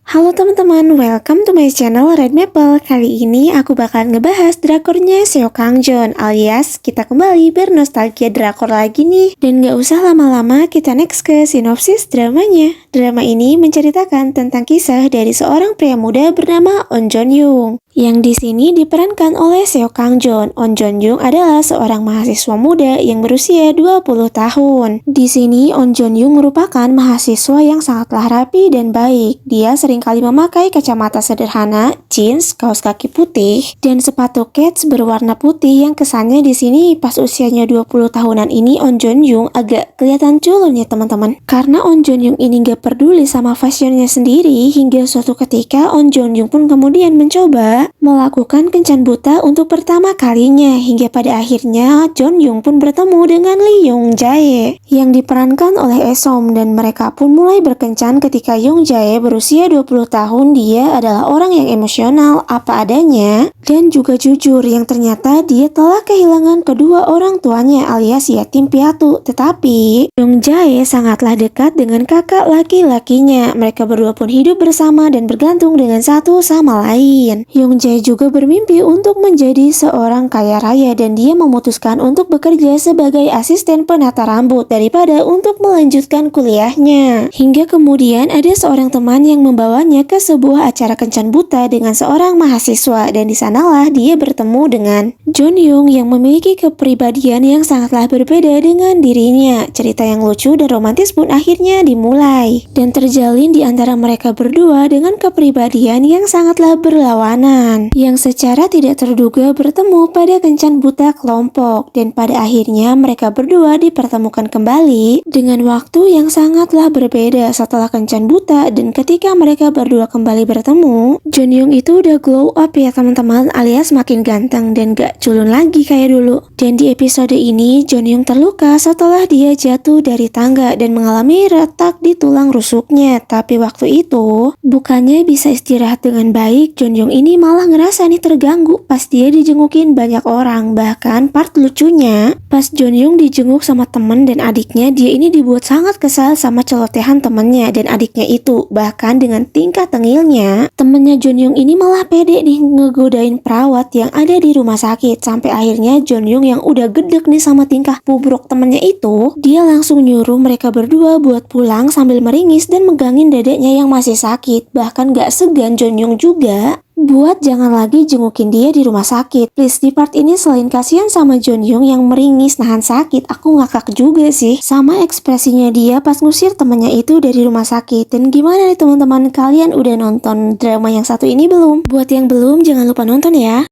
Halo teman-teman, welcome to my channel Red Maple. Kali ini aku bakal ngebahas drakornya Seo Kang Joon, alias kita kembali bernostalgia drakor lagi nih. Dan gak usah lama-lama, kita next ke sinopsis dramanya. Drama ini menceritakan tentang kisah dari seorang pria muda bernama On Jeon Young, yang di sini diperankan oleh Seo Kang Joon. On Jeon Young adalah seorang mahasiswa muda yang berusia 20 tahun. Di sini On Jeon Young merupakan mahasiswa yang sangatlah rapi dan baik. Dia seringkali memakai kacamata sederhana, jeans, kaos kaki putih, dan sepatu kets berwarna putih yang kesannya di sini pas usianya 20 tahunan ini On Jeon Young agak kelihatan culun ya teman-teman. Karena On Jeon Young ini gak peduli sama fashionnya sendiri, hingga suatu ketika On Jeon Young pun kemudian mencoba melakukan kencan buta untuk pertama kalinya, hingga pada akhirnya Jeon Young pun bertemu dengan Lee Young Jae yang diperankan oleh Esom, dan mereka pun mulai berkencan ketika Young Jae berusia 20 tahun. Dia adalah orang yang emosional, apa adanya, dan juga jujur, yang ternyata dia telah kehilangan kedua orang tuanya alias yatim piatu. Tetapi Young Jae sangatlah dekat dengan kakak laki-lakinya. Mereka berdua pun hidup bersama dan bergantung dengan satu sama lain. Young Jae juga bermimpi untuk menjadi seorang kaya raya, dan dia memutuskan untuk bekerja sebagai asisten penata rambut daripada untuk melanjutkan kuliahnya. Hingga kemudian ada seorang teman yang membawanya ke sebuah acara kencan buta dengan seorang mahasiswa, dan di sanalah dia bertemu dengan Jeon Young yang memiliki kepribadian yang sangatlah berbeda dengan dirinya. Cerita yang lucu dan romantis pun akhirnya dimulai dan terjalin di antara mereka berdua dengan kepribadian yang sangatlah berlawanan, yang secara tidak terduga bertemu pada kencan buta kelompok, dan pada akhirnya mereka berdua dipertemukan kembali dengan waktu yang sangatlah berbeda setelah kencan buta. Dan ketika mereka berdua kembali bertemu, Jeon Young itu udah glow up ya teman-teman, alias makin ganteng dan gak culun lagi kayak dulu. Dan di episode ini Jeon Young terluka setelah dia jatuh dari tangga dan mengalami retak di tulang rusuknya. Tapi waktu itu bukannya bisa istirahat dengan baik, Jeon Young ini malah ngerasa nih terganggu pas dia dijengukin banyak orang. Bahkan part lucunya, pas Jeon Young dijenguk sama temen dan adiknya, dia ini dibuat sangat kesal sama celotehan temennya dan adiknya itu. Bahkan dengan tingkah tengilnya, temennya Jeon Young ini malah pede nih ngegodain perawat yang ada di rumah sakit. Sampai akhirnya Jeon Young yang udah gedek nih sama tingkah bobrok temennya itu, dia langsung nyuruh mereka berdua buat pulang sambil meringis dan megangin dedeknya yang masih sakit. Bahkan gak segan Jeon Young juga buat jangan lagi jengukin dia di rumah sakit. Please, di part ini selain kasihan sama Jeon Young yang meringis nahan sakit, aku ngakak juga sih sama ekspresinya dia pas ngusir temannya itu dari rumah sakit. Dan gimana nih teman-teman, kalian udah nonton drama yang satu ini belum? Buat yang belum, jangan lupa nonton ya.